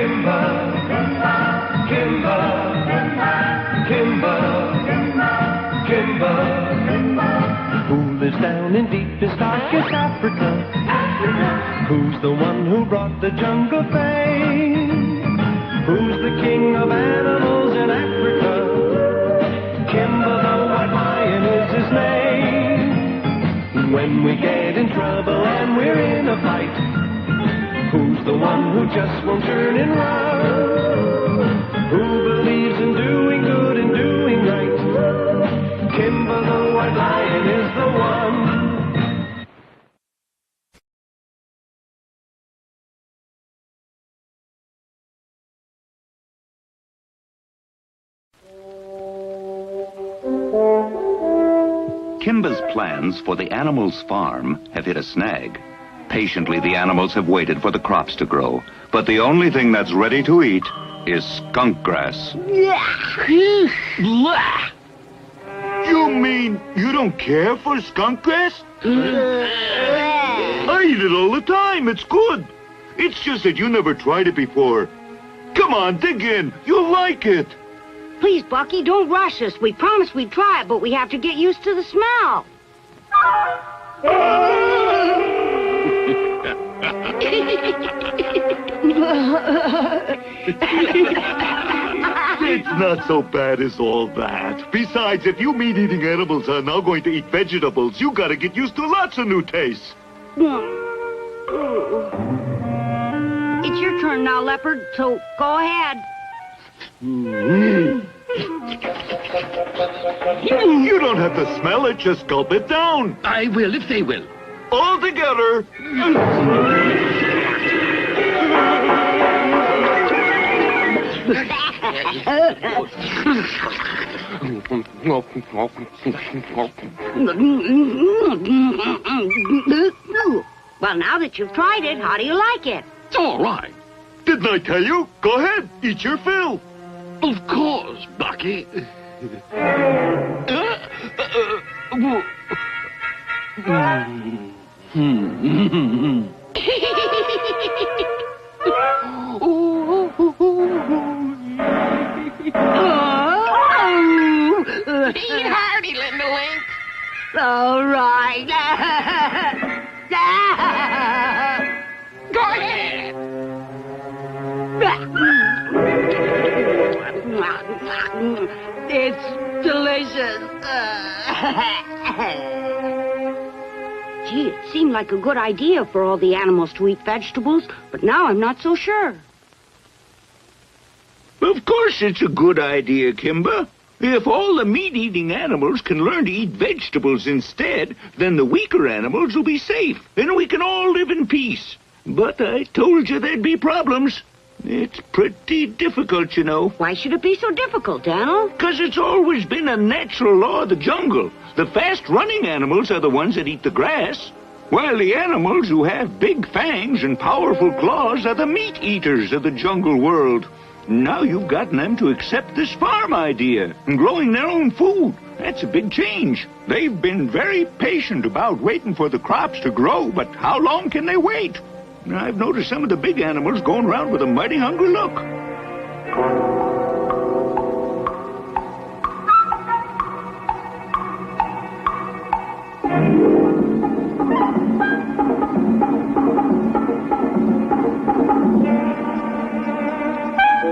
Kimba, Kimba, Kimba, Kimba. Who lives down in deepest, darkest Africa? Who's the one who brought the jungle fame? Who's the king of animals in Africa? Kimba the white lion is his name. When we get in trouble and we're in a fight, who's the one who just won't turn and run? Who believes in doing good and doing right? Kimba the white lion is the one. Kimba's plans for the animals' farm have hit a snag. Patiently, the animals have waited for the crops to grow, but the only thing that's ready to eat is skunk grass. You mean you don't care for skunk grass? I eat it all the time. It's good. It's just that you never tried it before. Come on, dig in. You'll like it. Please, Bucky, don't rush us. We promised we'd try it, but we have to get used to the smell. It's not so bad as all that. Besides, if you meat-eating animals are now going to eat vegetables, you gotta get used to lots of new tastes. It's your turn now, Leopard, so go ahead. You don't have to smell it, just gulp it down. I will if they will. All together. Well, now that you've tried it, how do you like it? It's all right. Didn't I tell you? Go ahead, eat your fill. Of course, Bucky. Eat hearty, Linda Link. All right. Go ahead. It's delicious. Gee, it seemed like a good idea for all the animals to eat vegetables, but now I'm not so sure. Of course it's a good idea, Kimba. If all the meat-eating animals can learn to eat vegetables instead, then the weaker animals will be safe, and we can all live in peace. But I told you there'd be problems. It's pretty difficult, you know. Why should it be so difficult, Daniel? 'Cause it's always been a natural law of the jungle. The fast-running animals are the ones that eat the grass, while the animals who have big fangs and powerful claws are the meat-eaters of the jungle world. Now you've gotten them to accept this farm idea and growing their own food. That's a big change. They've been very patient about waiting for the crops to grow, but how long can they wait? I've noticed some of the big animals going around with a mighty hungry look.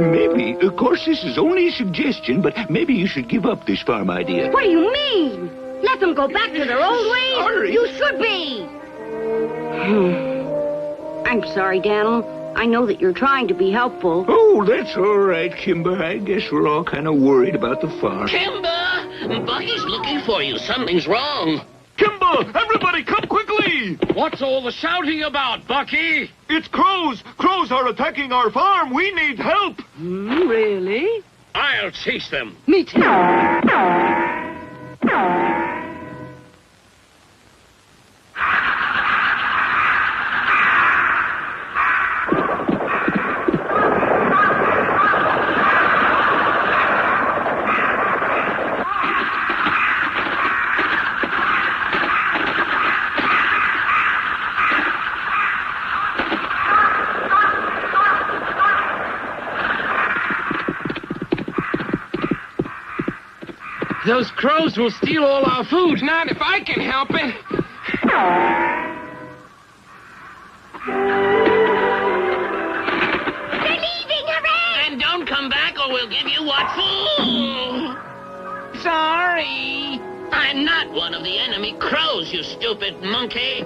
Maybe, of course this is only a suggestion, but maybe you should give up this farm idea. What do you mean? Let them go back to their old ways? Sorry. You should be. I'm sorry, Daniel. I know that you're trying to be helpful. Oh, that's all right, Kimba. I guess we're all kind of worried about the farm. Kimba, Bucky's looking for you. Something's wrong. Kimba, everybody come quickly! What's all the shouting about, Bucky? It's crows. Crows are attacking our farm. We need help. Really? I'll chase them. Me too. Those crows will steal all our food. Not if I can help it. They're leaving, hooray! And don't come back or we'll give you what for. Sorry. I'm not one of the enemy crows, you stupid monkey.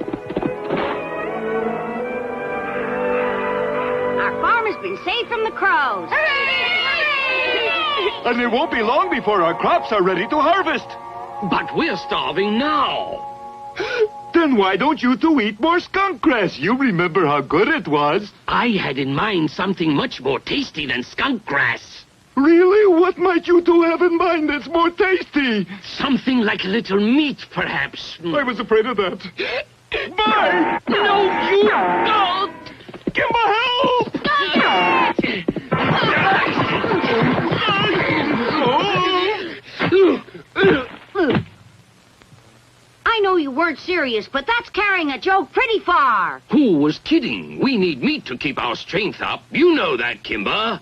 Our farm has been saved from the crows. And it won't be long before our crops are ready to harvest. But we're starving now. Then why don't you two eat more skunk grass? You remember how good it was. I had in mind something much more tasty than skunk grass. Really? What might you two have in mind that's more tasty? Something like a little meat, perhaps. I was afraid of that. Bye! No, you don't! Kimba, help! I know you weren't serious, but that's carrying a joke pretty far. Who was kidding? We need meat to keep our strength up. You know that, Kimba.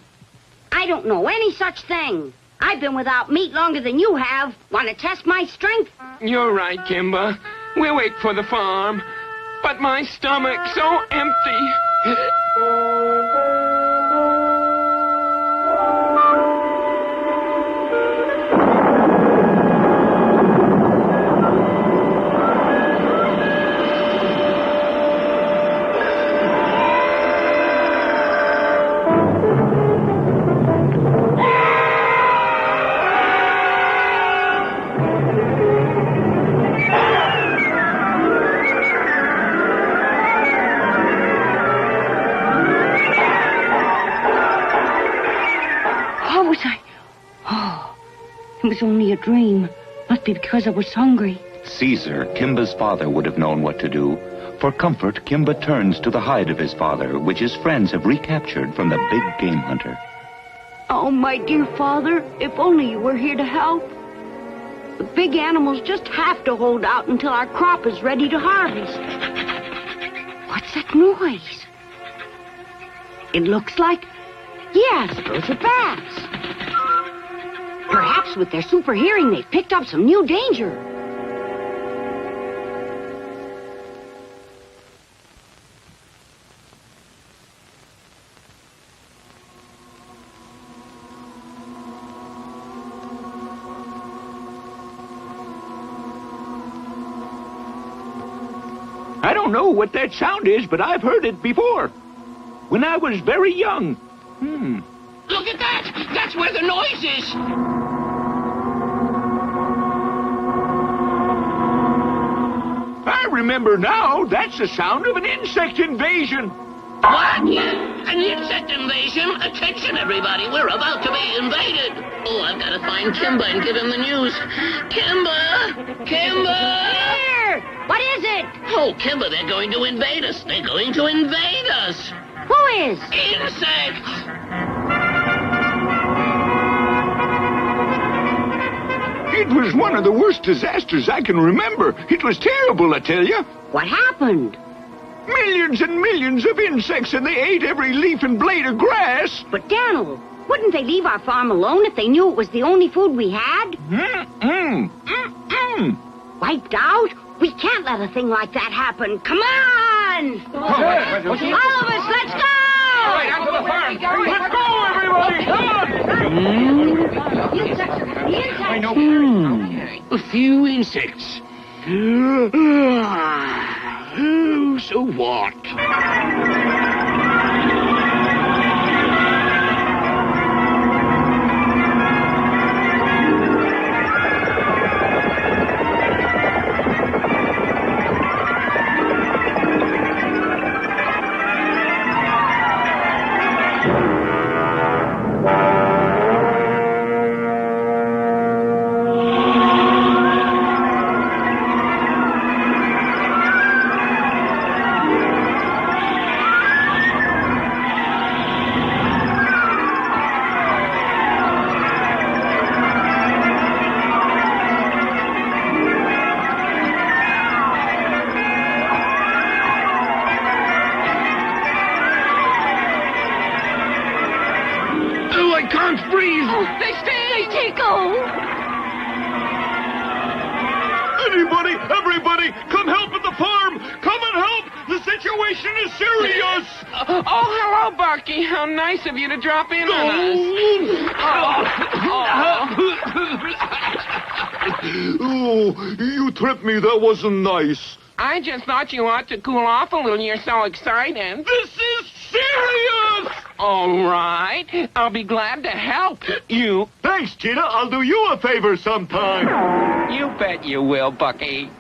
I don't know any such thing. I've been without meat longer than you have. Want to test my strength? You're right, Kimba. We'll wait for the farm. But my stomach's so empty. What was I? Oh, it was only a dream. Must be because I was hungry. Caesar, Kimba's father, would have known what to do. For comfort, Kimba turns to the hide of his father, which his friends have recaptured from the big game hunter. Oh, my dear father, if only you were here to help. The big animals just have to hold out until our crop is ready to harvest. What's that noise? It looks like... Yes, those are bats. Perhaps with their super hearing, they've picked up some new danger. I don't know what that sound is, but I've heard it before. When I was very young. Look at that! That's where the noise is! I remember now. That's the sound of an insect invasion. What? An insect invasion? Attention, everybody. We're about to be invaded. Oh, I've got to find Kimba and give him the news. Kimba! Kimba! Here! What is it? Oh, Kimba, they're going to invade us. They're going to invade us. Who is? Insects! It was one of the worst disasters I can remember. It was terrible, I tell you. What happened? Millions and millions of insects, and they ate every leaf and blade of grass. But, Daniel, wouldn't they leave our farm alone if they knew it was the only food we had? Wiped out? We can't let a thing like that happen. Come on! All of us, let's go! All right, out to the farm. Let's go, everybody! Come on! A few insects. Oh, so what? Oh, I can't breathe. They tickle. Anybody, everybody, come help at the farm! Come and help! The situation is serious! Oh, hello, Bucky. How nice of you to drop in on us. Oh, you tripped me. That wasn't nice. I just thought you ought to cool off a little. You're so excited. This is serious! All right. I'll be glad to help you. Thanks, Cheetah. I'll do you a favor sometime. You bet you will, Bucky.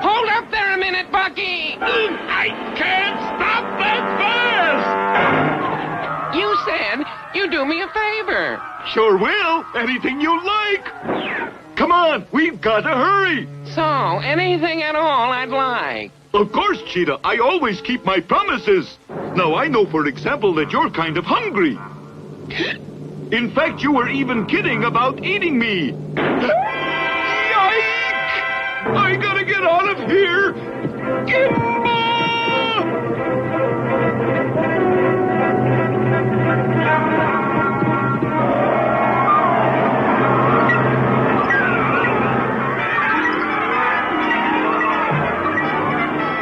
Hold up there a minute, Bucky. I can't stop that fast! You said you'd do me a favor. Sure will. Anything you like. Come on, we've got to hurry. So, anything at all I'd like. Of course, Cheetah. I always keep my promises. Now, I know, for example, that you're kind of hungry. In fact, you were even kidding about eating me. Yike! I gotta get out of here. Kimba!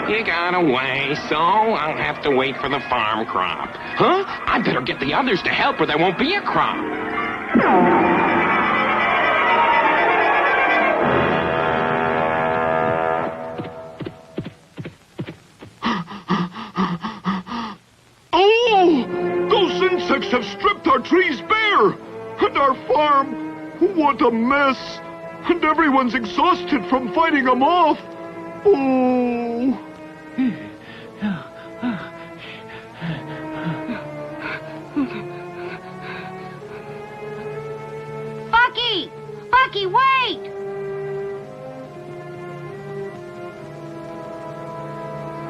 You got away, so I'll have to wait for the farm crop. Huh? I better get the others to help or there won't be a crop. Oh! Those insects have stripped our trees bare! And our farm! What a mess! And everyone's exhausted from fighting them off! Oh! Bucky! Bucky, wait!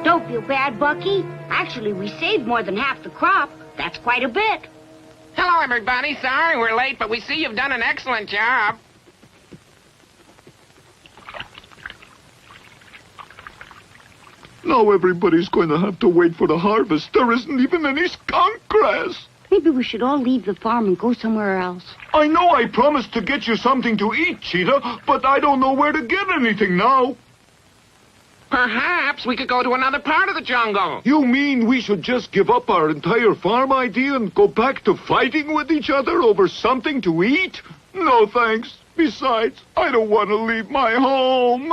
Don't feel bad, Bucky. Actually, we saved more than half the crop. That's quite a bit. Hello, everybody. Sorry we're late, but we see you've done an excellent job. Now everybody's going to have to wait for the harvest. There isn't even any skunk grass. Maybe we should all leave the farm and go somewhere else. I know I promised to get you something to eat, Cheetah, but I don't know where to get anything now. Perhaps we could go to another part of the jungle. You mean we should just give up our entire farm idea and go back to fighting with each other over something to eat? No, thanks. Besides, I don't want to leave my home.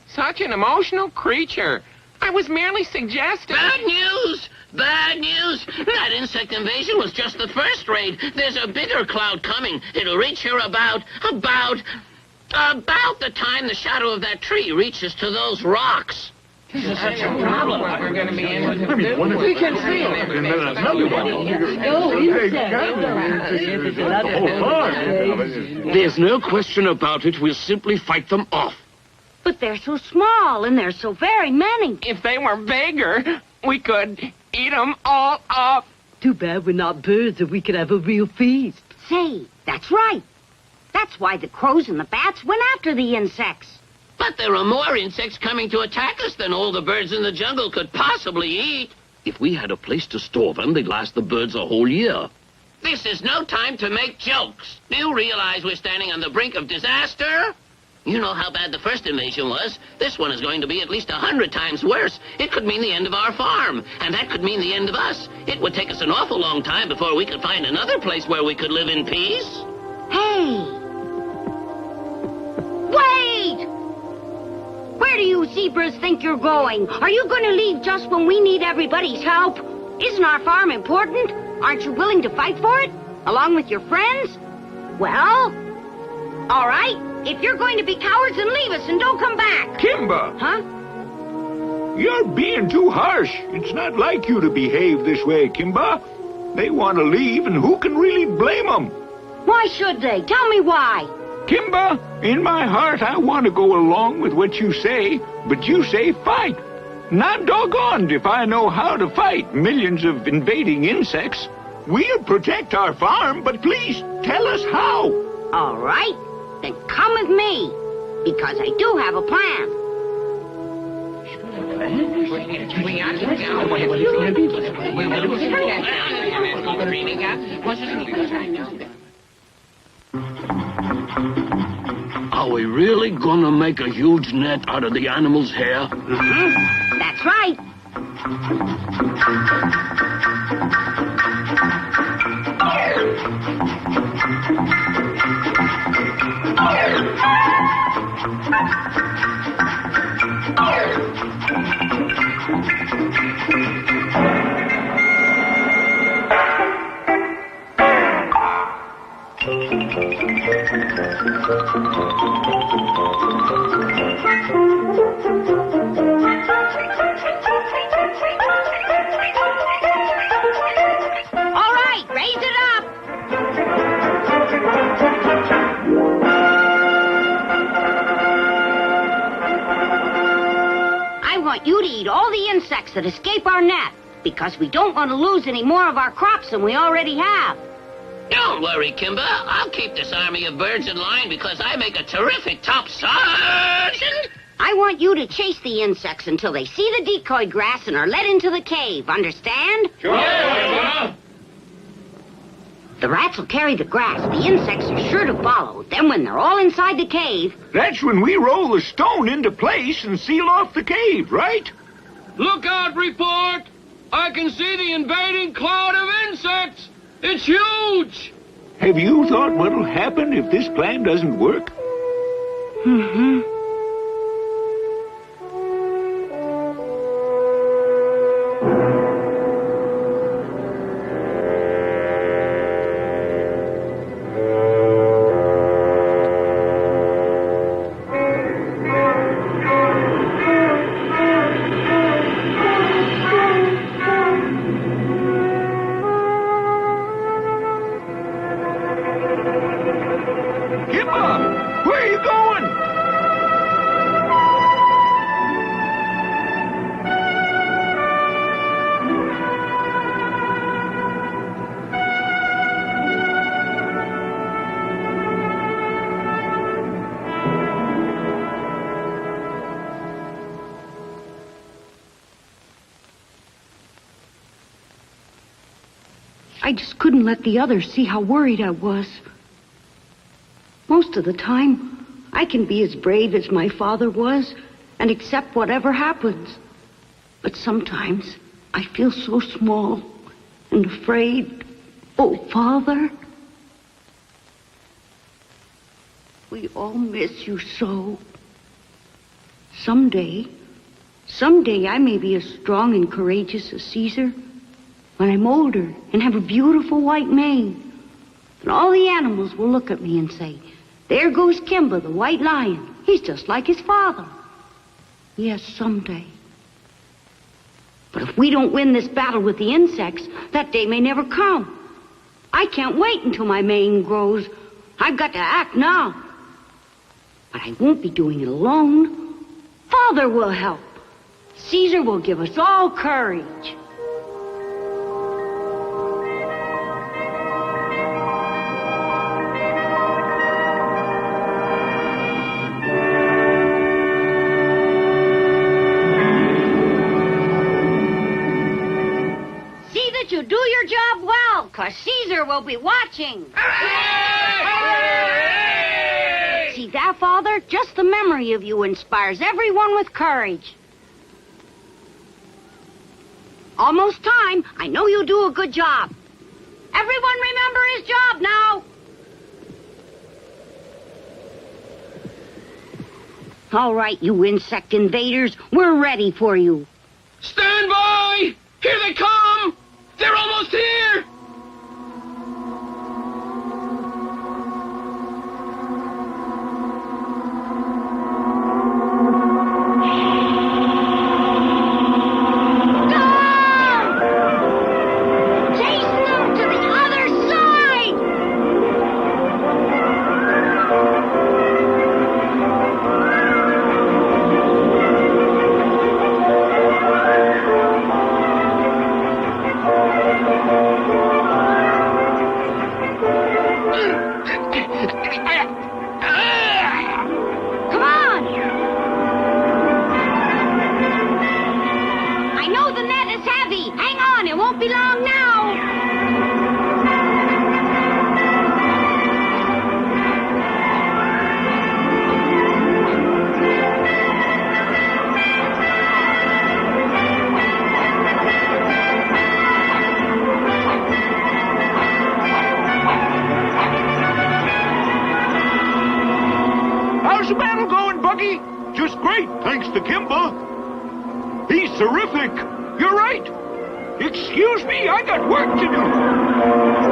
Such an emotional creature. I was merely suggesting... Bad news! Bad news! That insect invasion was just the first raid. There's a bigger cloud coming. It'll reach here about the time the shadow of that tree reaches to those rocks. This is such a problem. We're going to be able to do. We can see it. There's no question about it. We'll simply fight them off. But they're so small, and there's so very many. If they were bigger, we could eat them all up. Too bad we're not birds, or we could have a real feast. Say, that's right. That's why the crows and the bats went after the insects. But there are more insects coming to attack us than all the birds in the jungle could possibly eat. If we had a place to store them, they'd last the birds a whole year. This is no time to make jokes. Do you realize we're standing on the brink of disaster? You know how bad the first invasion was. This one is going to be at least 100 times worse. It could mean the end of our farm, and that could mean the end of us. It would take us an awful long time before we could find another place where we could live in peace. Hey! Wait! Where do you zebras think you're going? Are you going to leave just when we need everybody's help? Isn't our farm important? Aren't you willing to fight for it? Along with your friends? Well, all right. If you're going to be cowards, then leave us and don't come back. Kimba! Huh? You're being too harsh. It's not like you to behave this way, Kimba. They want to leave, and who can really blame them? Why should they? Tell me why. Kimba, in my heart, I want to go along with what you say, but you say fight. Not doggoned if I know how to fight millions of invading insects. We'll protect our farm, but please tell us how. All right. Then come with me, because I do have a plan. Are we really gonna make a huge net out of the animal's hair? That's right. All right, raise it up. I want you to eat all the insects that escape our net, because we don't want to lose any more of our crops than we already have. Don't worry, Kimba. I'll keep this army of birds in line because I make a terrific top sergeant. I want you to chase the insects until they see the decoy grass and are led into the cave. Understand? Sure. The rats will carry the grass. The insects are sure to follow. Then when they're all inside the cave... That's when we roll the stone into place and seal off the cave, right? Look out, report! I can see the invading cloud of insects! It's huge! Have you thought what'll happen if this plan doesn't work? Mm-hmm. Kimba! Where are you going? I just couldn't let the others see how worried I was. Most of the time, I can be as brave as my father was and accept whatever happens. But sometimes I feel so small and afraid. Oh, Father, we all miss you so. Someday I may be as strong and courageous as Caesar. When I'm older and have a beautiful white mane, then all the animals will look at me and say, "There goes Kimba, the white lion. He's just like his father." Yes, someday. But if we don't win this battle with the insects, that day may never come. I can't wait until my mane grows. I've got to act now. But I won't be doing it alone. Father will help. Caesar will give us all courage. You do your job well, 'cause Caesar will be watching. Hooray! See that, Father? Just the memory of you inspires everyone with courage. Almost time. I know you'll do a good job. Everyone remember his job now. All right, you insect invaders. We're ready for you. Stand by! Here they come! They're almost here! won't be long now. How's the battle going, Bucky? Just great, thanks to Kimba. He's terrific. You're right. Excuse me, I got work to do.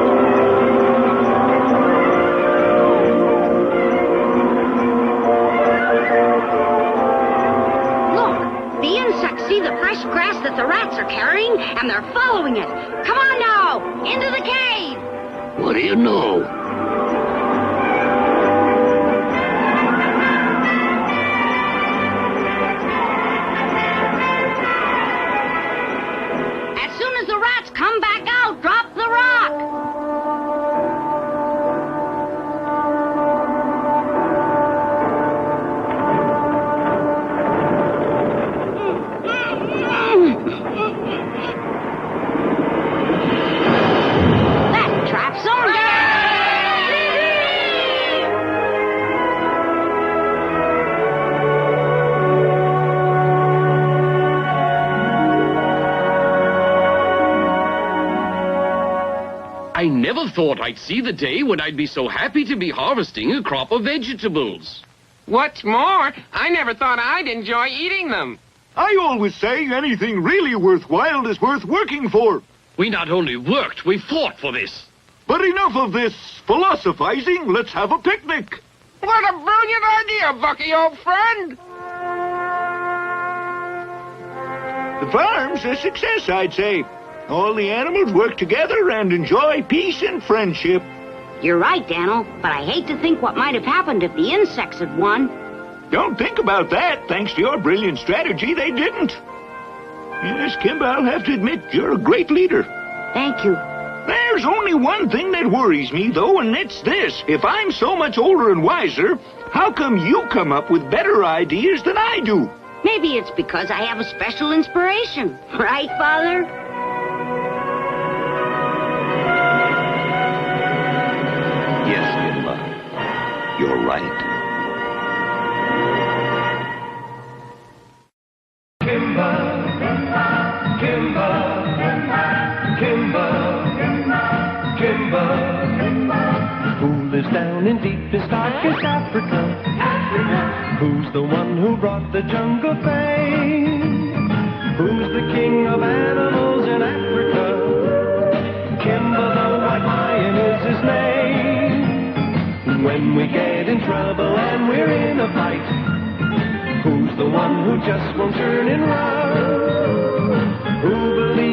Look, the insects see the fresh grass that the rats are carrying, and they're following it. Come on now, into the cave. What do you know? Come back out! Drop the rock! That traps them! I never thought I'd see the day when I'd be so happy to be harvesting a crop of vegetables. What's more, I never thought I'd enjoy eating them. I always say anything really worthwhile is worth working for. We not only worked, we fought for this. But enough of this philosophizing. Let's have a picnic. What a brilliant idea, Bucky, old friend! The farm's a success, I'd say. All the animals work together and enjoy peace and friendship. You're right, Daniel, but I hate to think what might have happened if the insects had won. Don't think about that. Thanks to your brilliant strategy, they didn't. Yes, Kimba, I'll have to admit, you're a great leader. Thank you. There's only one thing that worries me, though, and it's this. If I'm so much older and wiser, how come you come up with better ideas than I do? Maybe it's because I have a special inspiration. Right, Father? Yes, Kimba. You're right. Kimba, Kimba, Kimba, Kimba, who lives down in deepest, darkest Africa? Who's the one who brought the jungle fame? Who's the king of animals in Africa? Kimba the white lion is his name. When we get in trouble and we're in a fight, who's the one who just won't turn and run? Who believes